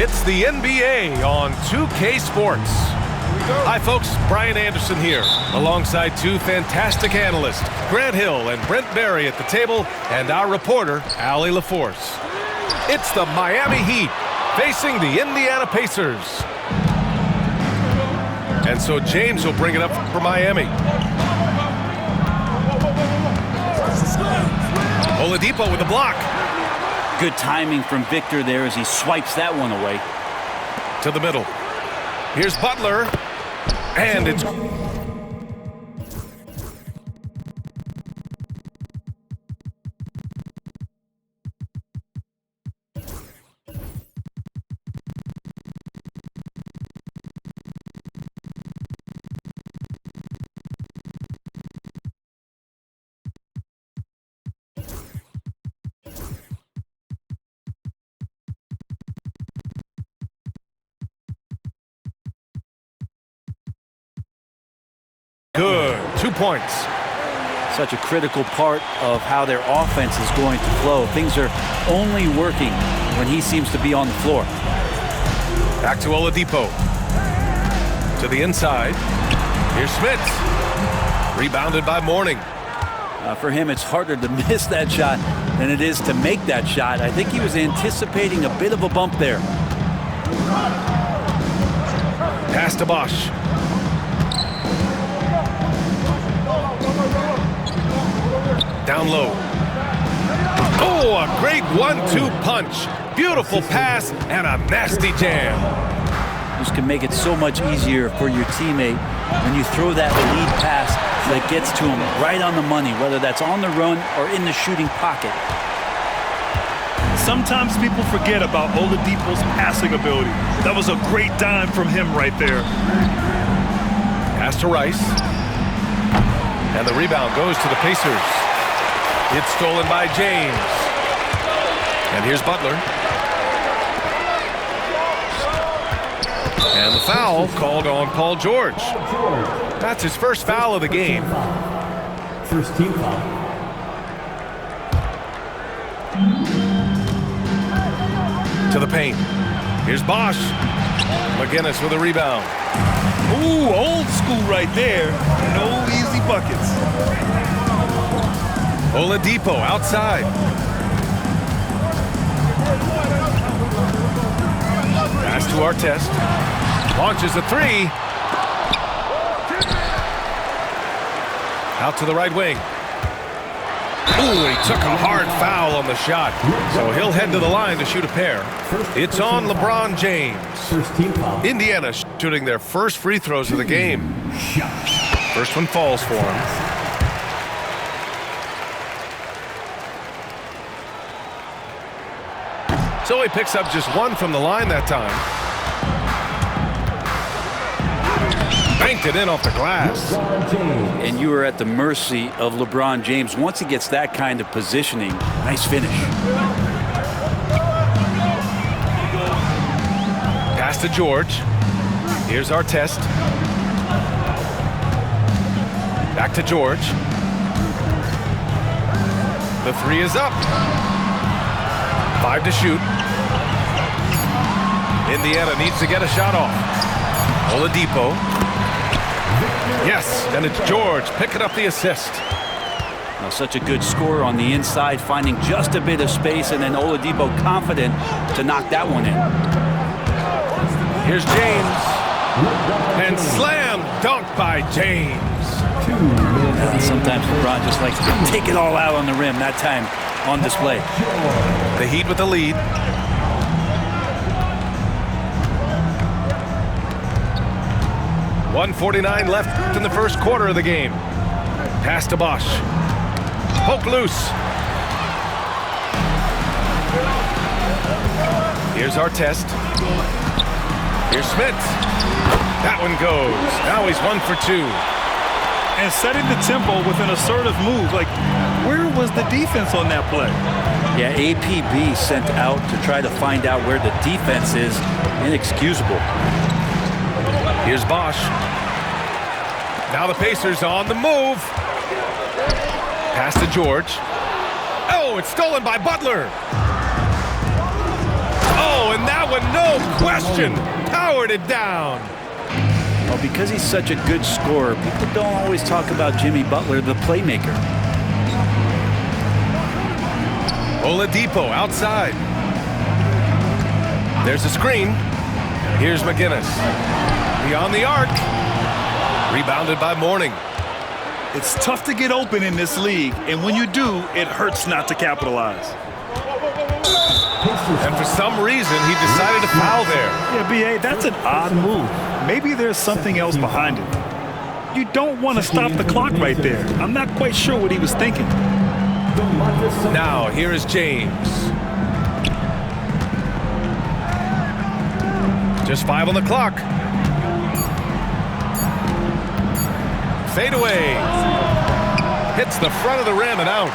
It's the NBA on 2K Sports. Hi folks, Brian Anderson here, alongside two fantastic analysts, Grant Hill and Brent Barry at the table, and our reporter, Allie LaForce. It's the Miami Heat facing the Indiana Pacers. And so James will bring it up for Miami. Oladipo with the block. Good timing from Victor there as he swipes that one away. To the middle. Here's Butler. And it's... Good. 2 points. Such a critical part of how their offense is going to flow. Things are only working when he seems to be on the floor. Back to Oladipo. To the inside. Here's Smith. Rebounded by Mourning. For him, it's harder to miss that shot than it is to make that shot. I think he was anticipating a bit of a bump there. Pass to Bosch. Down low. Oh, a great 1-2 punch. Beautiful pass and a nasty jam. This can make it so much easier for your teammate when you throw that lead pass that gets to him right on the money, whether that's on the run or in the shooting pocket. Sometimes people forget about Oladipo's passing ability. That was a great dime from him right there. Pass to Rice. And the rebound goes to the Pacers. It's stolen by James. And here's Butler. And the foul called on Paul George. That's his first foul of the game. First team foul. To the paint. Here's Bosch. McGinnis with a rebound. Ooh, old school right there. No easy buckets. Oladipo outside. Pass to Artest. Launches a three. Out to the right wing. Ooh, he took a hard foul on the shot. So he'll head to the line to shoot a pair. It's on LeBron James. First team foul. Indiana shooting their first free throws of the game. First one falls for him. So he picks up just one from the line that time. Banked it in off the glass. And you are at the mercy of LeBron James. Once he gets that kind of positioning, nice finish. Pass to George. Here's Artest. Back to George. The three is up. 5 to shoot. Indiana needs to get a shot off. Oladipo. Yes, and it's George picking up the assist. Now, such a good scorer on the inside, finding just a bit of space, and then Oladipo confident to knock that one in. Here's James. And slam dunk by James. Sometimes LeBron just likes to take it all out on the rim. That time on display. The Heat with the lead. .149 left in the first quarter of the game. Pass to Bosch. Poke loose. Here's Artest. Here's Smith. That one goes. Now he's 1 for 2. And setting the tempo with an assertive move. Like, where was the defense on that play? Yeah, APB sent out to try to find out where the defense is. Inexcusable. Here's Bosch. Now the Pacers on the move. Pass to George. Oh, it's stolen by Butler. Oh, and that one, no question, powered it down. Well, because he's such a good scorer, people don't always talk about Jimmy Butler, the playmaker. Oladipo outside. There's a screen. Here's McGinnis. Beyond the arc. Rebounded by Mourning. It's tough to get open in this league, and when you do, it hurts not to capitalize. And for some reason, he decided to foul there. Yeah, B.A., that's an odd move. Maybe there's something else behind it. You don't want to stop the clock right there. I'm not quite sure what he was thinking. Now, here is James. Just 5 on the clock. Fade away. Hits the front of the rim and out.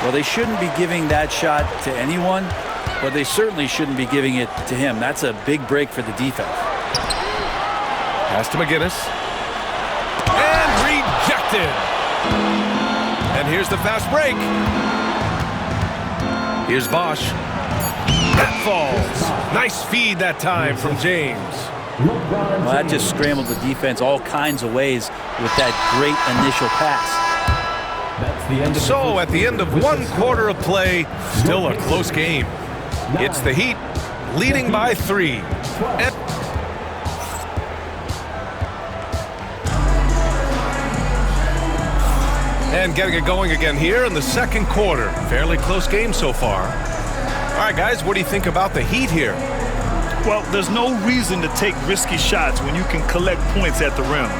Well, they shouldn't be giving that shot to anyone, but they certainly shouldn't be giving it to him. That's a big break for the defense. Pass to McGinnis. And rejected. And here's the fast break. Here's Bosch. That falls. Nice feed that time from James. Well, that just scrambled the defense all kinds of ways with that great initial pass. So at the end of 1 quarter of play, still a close game. It's the Heat leading by 3. And getting it going again here in the second quarter. Fairly close game so far. All right, guys, what do you think about the Heat here? Well, there's no reason to take risky shots when you can collect points at the rim.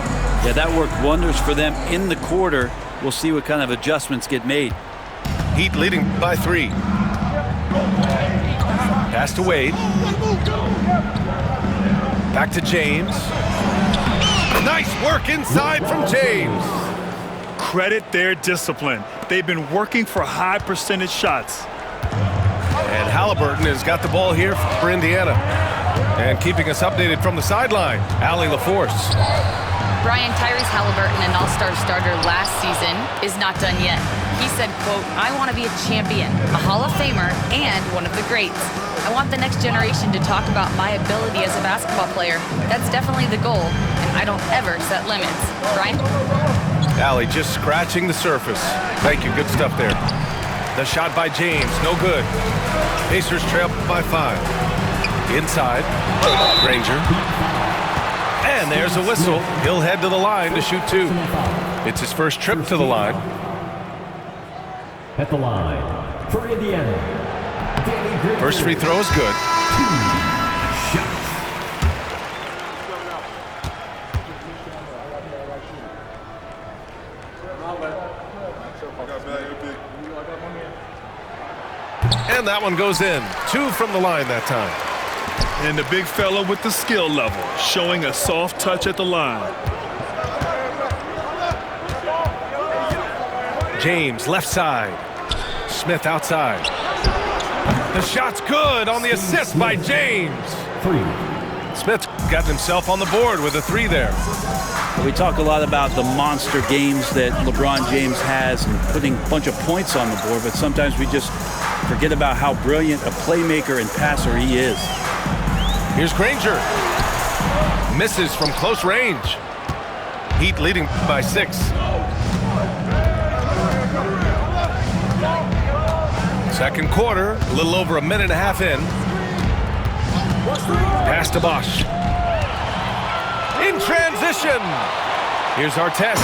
Yeah, that worked wonders for them in the quarter. We'll see what kind of adjustments get made. Heat leading by 3. Pass to Wade. Back to James. Nice work inside from James. Credit their discipline. They've been working for high percentage shots. And Halliburton has got the ball here for Indiana. And keeping us updated from the sideline, Allie LaForce. Brian, Tyrese Halliburton, an all-star starter last season, is not done yet. He said, quote, "I want to be a champion, a Hall of Famer, and one of the greats. I want the next generation to talk about my ability as a basketball player. That's definitely the goal, and I don't ever set limits." Brian? Allie just scratching the surface. Thank you, good stuff there. The shot by James, no good. Pacers trail by 5. Inside, Granger. And there's a whistle. He'll head to the line to shoot 2. It's his first trip to the line. At the line for Indiana. First free throw is good. 2 shots. And that one goes in. 2 from the line that time. And the big fella with the skill level, showing a soft touch at the line. James, left side. Smith outside. The shot's good on the assist by James. 3. Smith's got himself on the board with a 3 there. We talk a lot about the monster games that LeBron James has and putting a bunch of points on the board, but sometimes we just forget about how brilliant a playmaker and passer he is. Here's Granger. Misses from close range. Heat leading by 6. Second quarter, a little over a minute and a half in. Pass to Bosch. In transition. Here's Artest.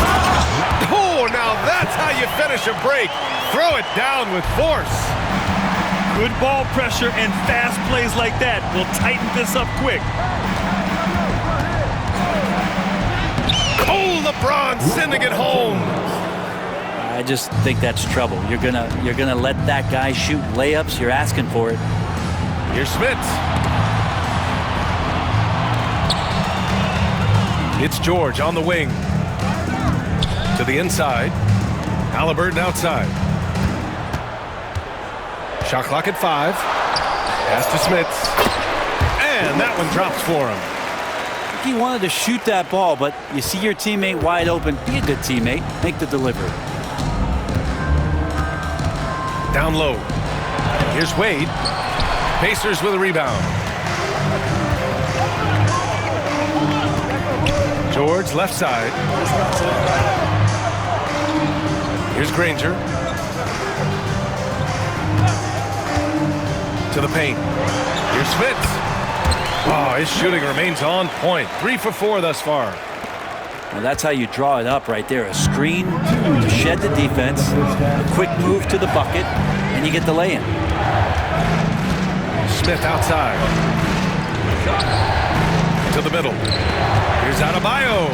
Oh, now that's how you finish a break. Throw it down with force. Good ball pressure and fast plays like that will tighten this up quick. Oh, LeBron sending it home. I just think that's trouble. You're gonna let that guy shoot layups. You're asking for it. Here's Smith. It's George on the wing. To the inside. Halliburton outside. Shot clock at 5. Pass to Smith. And that one drops for him. He wanted to shoot that ball, but you see your teammate wide open. Be a good teammate. Make the delivery. Down low. Here's Wade. Pacers with a rebound. George, left side. Here's Granger. To the paint. Here's Smith. Oh, his shooting remains on point. 3 for 4 thus far. Now that's how you draw it up right there. A screen to shed the defense, a quick move to the bucket, and you get the lay-in. Smith outside. To the middle. Here's Adebayo.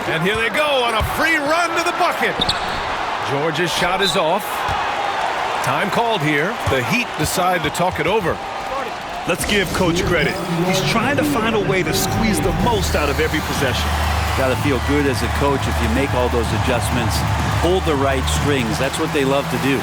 And here they go on a free run to the bucket. George's shot is off. Time called here. The Heat decide to talk it over. Let's give Coach credit. He's trying to find a way to squeeze the most out of every possession. Got to feel good as a coach if you make all those adjustments, hold the right strings. That's what they love to do.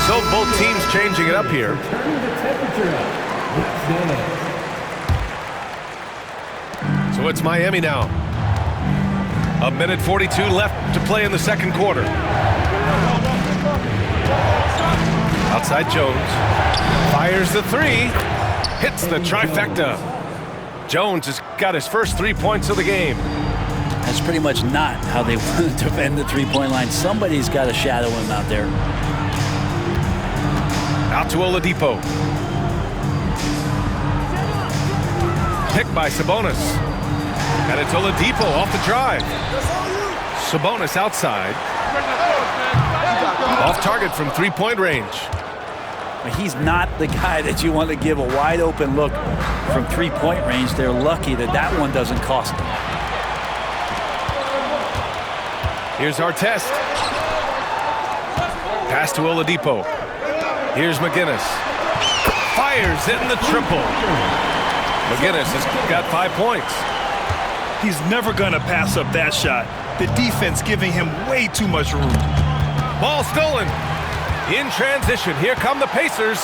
So both teams changing it up here. So it's Miami now. 1:42 left to play in the second quarter. Outside Jones. Fires the three. Hits the trifecta. Jones has got his first 3 points of the game. That's pretty much not how they want to defend the three-point line. Somebody's got to shadow him out there. Out to Oladipo. Picked by Sabonis. And it's Oladipo off the drive. Sabonis outside. Off target from three-point range. He's not the guy that you want to give a wide-open look from three-point range. They're lucky that that one doesn't cost them. Here's Artest. Pass to Oladipo. Here's McGinnis. Fires in the triple. McGinnis has got 5 points. He's never going to pass up that shot. The defense giving him way too much room. Ball stolen. In transition, here come the Pacers.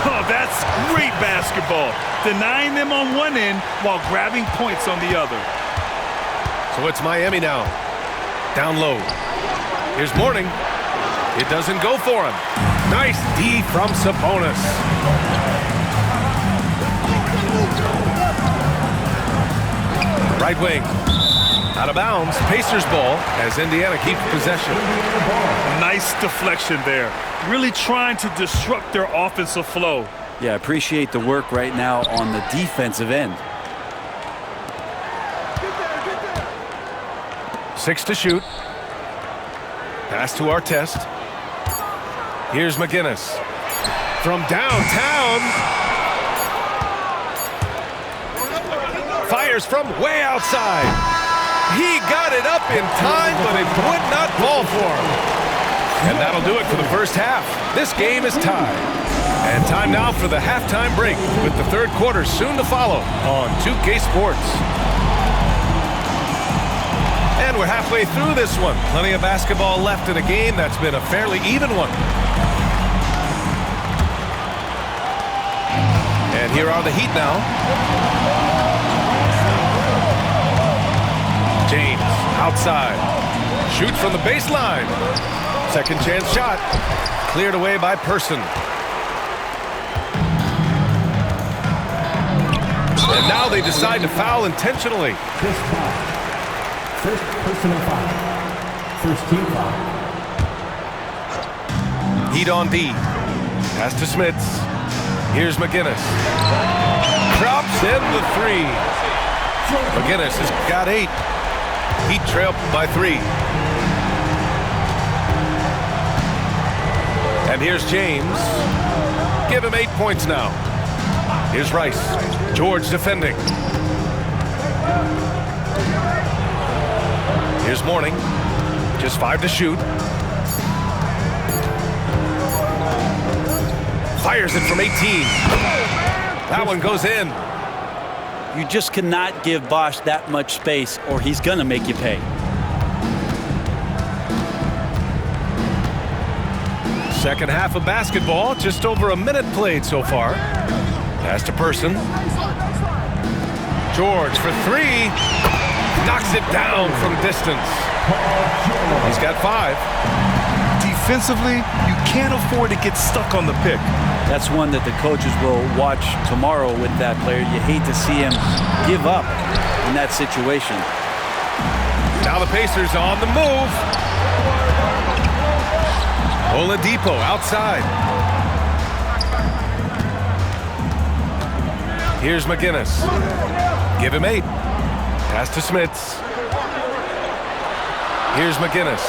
Oh, that's great basketball. Denying them on one end while grabbing points on the other. So it's Miami now. Down low. Here's Mourning. It doesn't go for him. Nice D from Sabonis. Right wing. Out of bounds. Pacers ball as Indiana keeps possession. Nice deflection there. Really trying to disrupt their offensive flow. Yeah, I appreciate the work right now on the defensive end. 6 to shoot. Pass to Artest. Here's McGinnis. From downtown. Fires from way outside. He got it up in time, but it would not fall for him. And that'll do it for the first half. This game is tied. And time now for the halftime break, with the third quarter soon to follow on 2K Sports. And we're halfway through this one. Plenty of basketball left in a game that's been a fairly even one. And here are the Heat now. James outside. Shoots from the baseline. Second chance shot. Cleared away by Person. And now they decide to foul intentionally. First personal foul. First team foul. Heat on D. Pass to Smits. Here's McGinnis. Drops in the three. McGinnis has got 8. Heat trail by 3. And here's James. Give him 8 points now. Here's Rice. George defending. Here's Mourning. Just 5 to shoot. Fires it from 18. That one goes in. You just cannot give Bosch that much space or he's going to make you pay. Second half of basketball, just over a minute played so far. Pass to Person. George for three. Knocks it down from distance. He's got 5. Defensively, you can't afford to get stuck on the pick. That's one that the coaches will watch tomorrow with that player. You hate to see him give up in that situation. Now the Pacers on the move. Oladipo outside. Here's McGinnis. Give him 8. Pass to Smits. Here's McGinnis.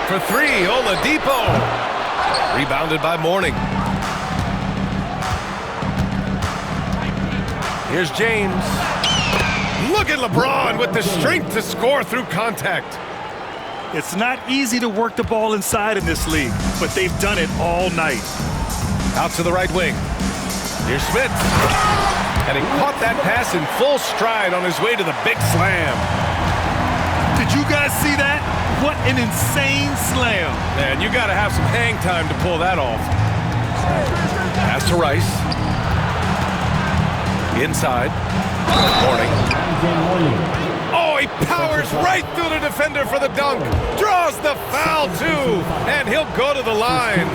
For 3, Oladipo. Rebounded by Mourning. Here's James. Look at LeBron with the strength to score through contact. It's not easy to work the ball inside in this league, but they've done it all night. Out to the right wing. Here's Smits. And he caught that pass in full stride on his way to the big slam. Did you guys see that? What an insane slam. Man, you got to have some hang time to pull that off. Pass to Rice. Inside. Mourning. Oh, he powers right through the defender for the dunk. Draws the foul, too. And he'll go to the line.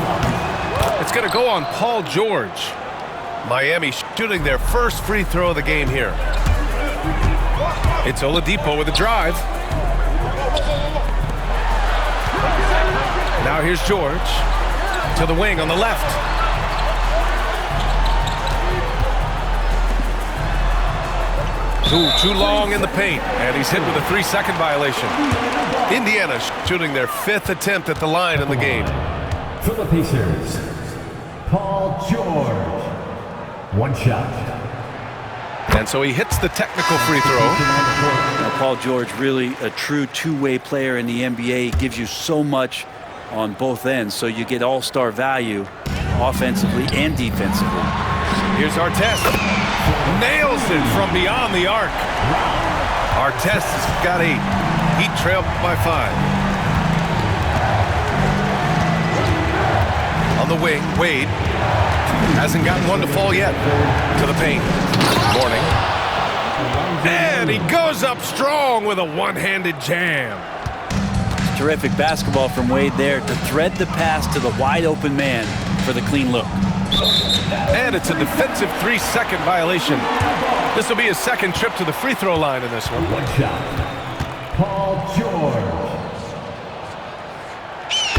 It's going to go on Paul George. Miami shooting their first free throw of the game here. It's Oladipo with a drive. Now here's George to the wing on the left. Too long in the paint, and he's hit with a 3-second violation. Indiana shooting their 5th attempt at the line in the game. For the Pacers, Paul George. 1 shot. And so he hits the technical free throw. Now, Paul George, really a true two-way player in the NBA. He gives you so much on both ends, so you get all-star value offensively and defensively. Here's Artest. Nails it from beyond the arc. Artest has got 8. Heat trailed by 5. On the wing, Wade hasn't gotten one to fall yet. To the paint. Mourning. And he goes up strong with a one-handed jam. Terrific basketball from Wade there to thread the pass to the wide-open man for the clean look. And it's a defensive 3-second violation. This will be his second trip to the free throw line in this one. 1 shot. Paul George.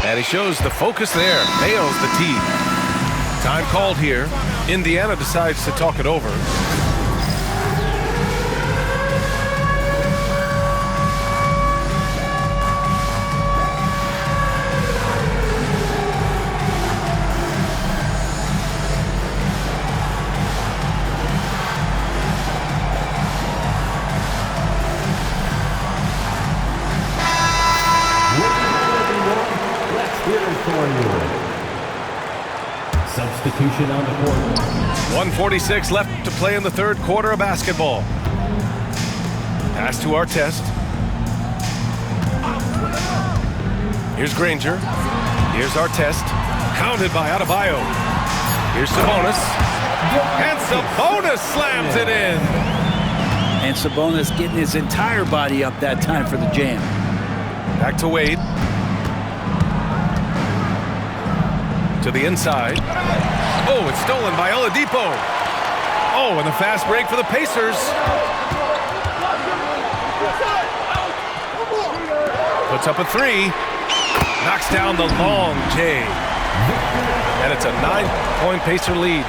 And he shows the focus there. Nails the tee. Time called here. Indiana decides to talk it over. Substitution on the court. 1:46 left to play in the third quarter of basketball. Pass to Artest. Here's Granger. Here's Artest. Hounded by Adebayo. Here's Sabonis. And Sabonis slams it in. And Sabonis getting his entire body up that time for the jam. Back to Wade. To the inside. Oh, it's stolen by Oladipo. Oh, and the fast break for the Pacers. Puts up a 3. Knocks down the long J. And it's a 9-point Pacer lead.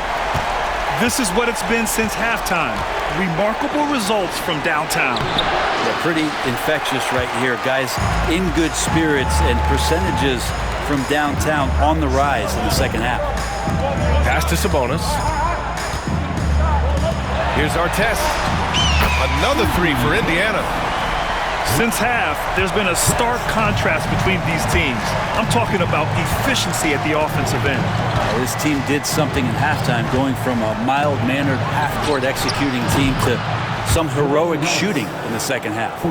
This is what it's been since halftime. Remarkable results from downtown. Yeah, pretty infectious right here, guys. In good spirits and percentages from downtown on the rise in the second half. Pass to Sabonis. Here's Artest. Another 3 for Indiana. Since half, there's been a stark contrast between these teams. I'm talking about efficiency at the offensive end. This team did something in halftime, going from a mild-mannered half-court executing team to some heroic shooting in the second half.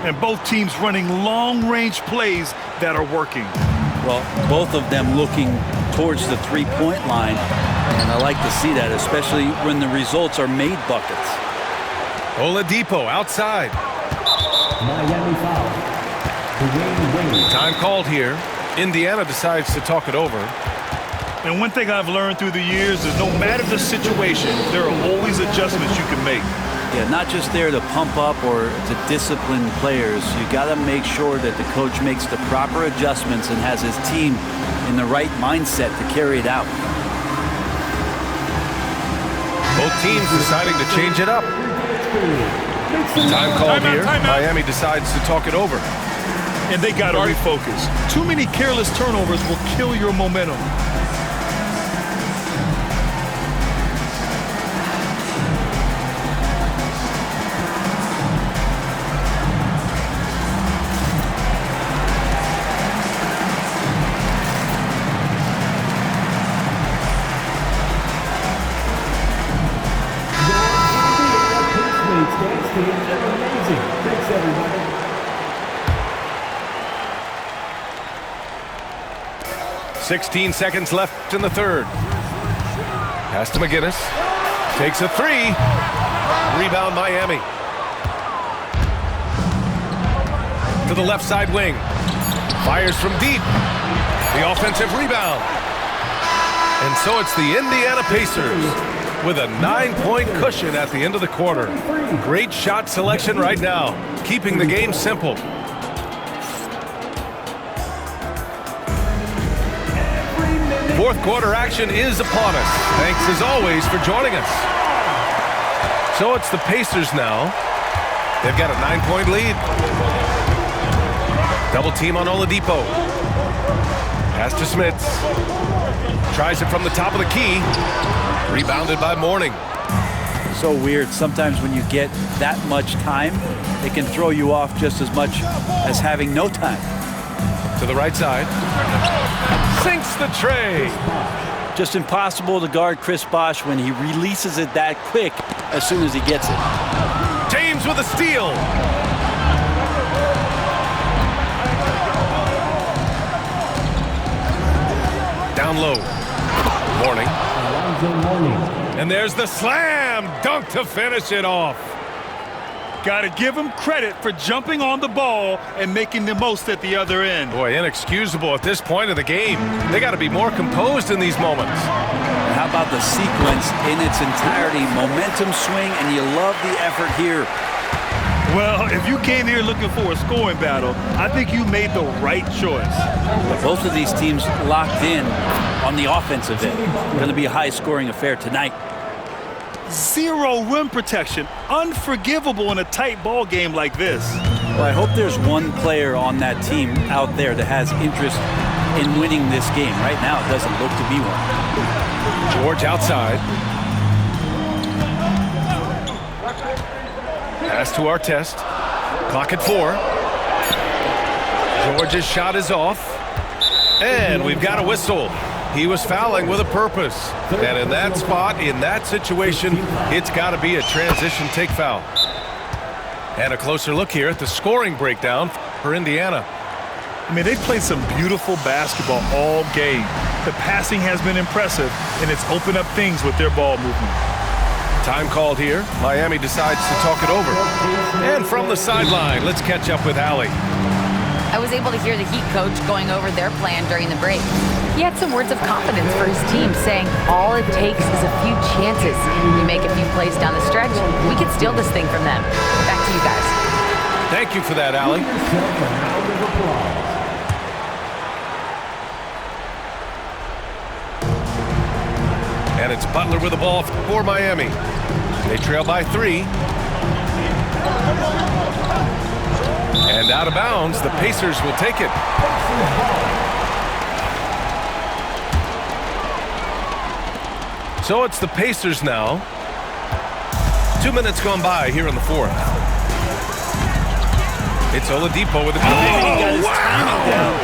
And both teams running long-range plays that are working. Well, both of them looking towards the three-point line, and I like to see that, especially when the results are made buckets. Oladipo outside. Miami foul. Dwayne Wade. Time called here. Indiana decides to talk it over. And one thing I've learned through the years is no matter the situation, there are always adjustments you can make. Yeah, not just there to pump up or to discipline players. You got to make sure that the coach makes the proper adjustments and has his team in the right mindset to carry it out. Both teams deciding to change it up. Time called here. Miami decides to talk it over. And they got to refocus. Too many careless turnovers will kill your momentum. Amazing. Thanks, everybody. "16 seconds left in the third. Pass to McGinnis. Takes a three. Rebound Miami. To the left side wing. Fires from deep. The offensive rebound. And so it's the Indiana Pacers with a 9-point cushion at the end of the quarter. Great shot selection right now, keeping the game simple. Fourth quarter action is upon us. Thanks as always for joining us. So it's the Pacers now. They've got a 9-point lead. Double team on Oladipo. Pass to Smits. Tries it from the top of the key. Rebounded by Mourning. So weird. Sometimes when you get that much time, it can throw you off just as much as having no time. To the right side. Sinks the tray. Just impossible to guard Chris Bosh when he releases it that quick as soon as he gets it. James with a steal. Down low. Mourning. And there's the slam dunk to finish it off. Got to give him credit for jumping on the ball and making the most at the other end. Boy, inexcusable at this point of the game. They got to be more composed in these moments. How about the sequence in its entirety? Momentum swing, and you love the effort here. Well, if you came here looking for a scoring battle, I think you made the right choice. Both of these teams locked in on the offensive end. Going to be a high-scoring affair tonight. Zero rim protection. Unforgivable in a tight ball game like this. Well, I hope there's one player on that team out there that has interest in winning this game. Right now, it doesn't look to be one. George outside. Pass to Artest. Clock at 4. George's shot is off. And we've got a whistle. He was fouling with a purpose. And in that spot, in that situation, it's got to be a transition take foul. And a closer look here at the scoring breakdown for Indiana. I mean, they played some beautiful basketball all game. The passing has been impressive, and it's opened up things with their ball movement. Time called here. Miami decides to talk it over. And from the sideline, let's catch up with Allie. I was able to hear the Heat coach going over their plan during the break. He had some words of confidence for his team, saying all it takes is a few chances. We make a few plays down the stretch, we could steal this thing from them. Back to you guys. Thank you for that, Allie. And it's Butler with the ball for Miami. They trail by 3. And out of bounds, the Pacers will take it. So it's the Pacers now. 2 minutes gone by here in the fourth. It's Oladipo with a He got his timing down.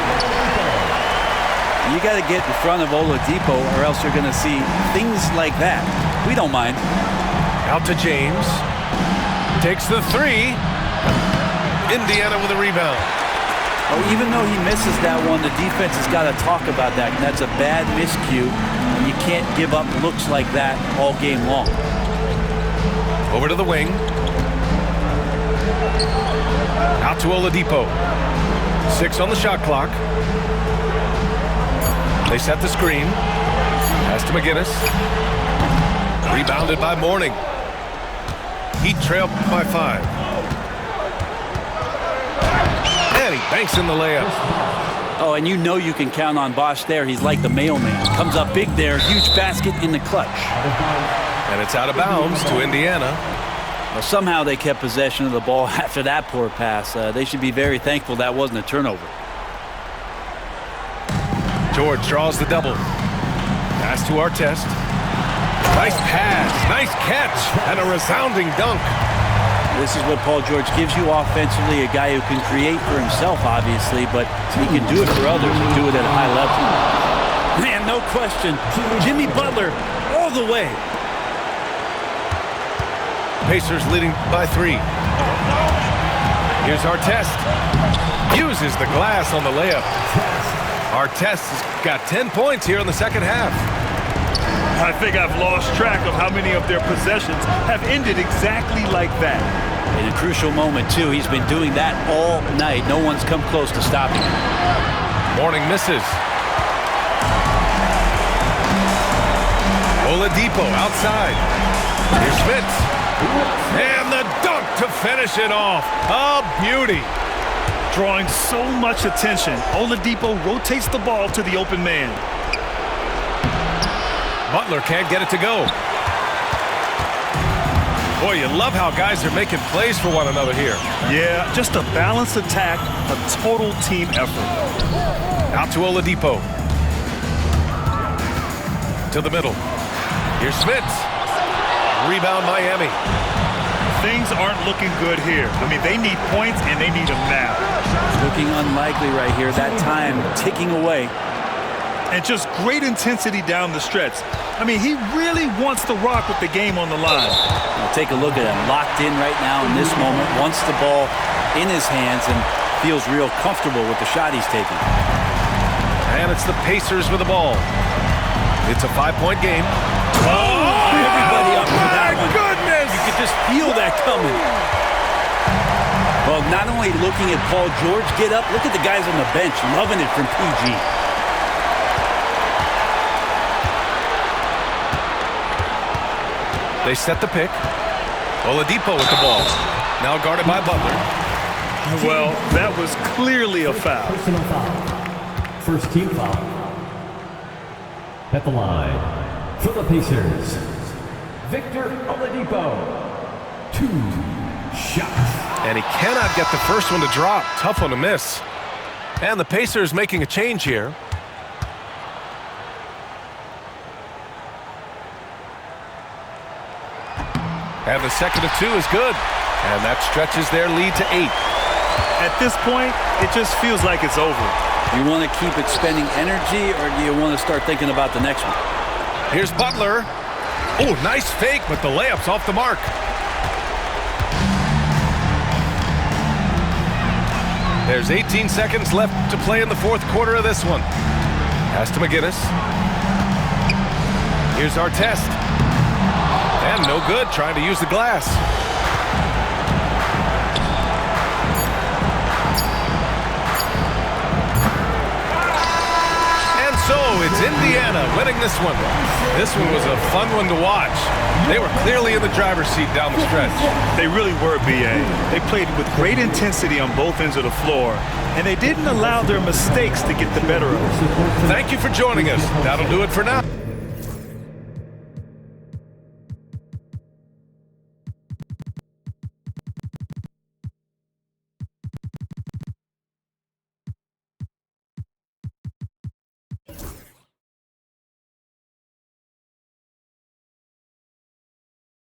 You got to get in front of Oladipo or else you're going to see things like that. We don't mind. Out to James. Takes the three. Indiana with a rebound. Oh, even though he misses that one, the defense has got to talk about that. That's a bad miscue. And you can't give up looks like that all game long. Over to the wing. Out to Oladipo. 6 on the shot clock. They set the screen. Pass to McGinnis. Rebounded by Mourning. Heat trail by 5. And he banks in the layup. Oh, and you know you can count on Bosh there. He's like the mailman. Comes up big there. Huge basket in the clutch. And it's out of bounds to Indiana. Well, somehow they kept possession of the ball after that poor pass. They should be very thankful that wasn't a turnover. George draws the double. Pass to Artest. Nice pass, nice catch, and a resounding dunk. This is what Paul George gives you offensively, a guy who can create for himself, obviously, but he can do it for others and do it at a high level. Man, no question. Jimmy Butler all the way. Pacers leading by 3. Here's Artest. Uses the glass on the layup. Artest has got 10 points here in the second half. I think I've lost track of how many of their possessions have ended exactly like that. In a crucial moment, too. He's been doing that all night. No one's come close to stopping him. Mourning misses. Oladipo outside. Here's Spitz. And the dunk to finish it off. A beauty. Drawing so much attention, Oladipo rotates the ball to the open man. Butler can't get it to go. Boy, you love how guys are making plays for one another here. Yeah, just a balanced attack, a total team effort. Out to Oladipo. To the middle. Here's Spitz. Rebound Miami. Things aren't looking good here. I mean, they need points and they need them now. Looking unlikely right here. That time ticking away. And just great intensity down the stretch. I mean, he really wants to rock with the game on the line. Now take a look at him. Locked in right now in this moment. Wants the ball in his hands and feels real comfortable with the shot he's taking. And it's the Pacers with the ball. It's a 5-point game. Oh, everybody up for that one. Goodness! You could just feel that coming. Well, not only looking at Paul George get up, look at the guys on the bench loving it from PG. They set the pick. Oladipo with the ball. Now guarded by Butler. Well, that was clearly a foul. Personal foul. First team foul. At the line for the Pacers, Victor Oladipo. 2 shots. And he cannot get the first one to drop. Tough one to miss. And the Pacers making a change here. And the second of 2 is good. And that stretches their lead to 8. At this point, it just feels like it's over. You want to keep expending energy, or do you want to start thinking about the next one? Here's Butler. Oh, nice fake, but the layup's off the mark. There's 18 seconds left to play in the fourth quarter of this one. Pass to McGinnis. Here's Artest. And no good, trying to use the glass. And so it's Indiana winning this one. This one was a fun one to watch. They were clearly in the driver's seat down the stretch. They really were, B.A. They played with great intensity on both ends of the floor, and they didn't allow their mistakes to get the better of them. Thank you for joining us. That'll do it for now.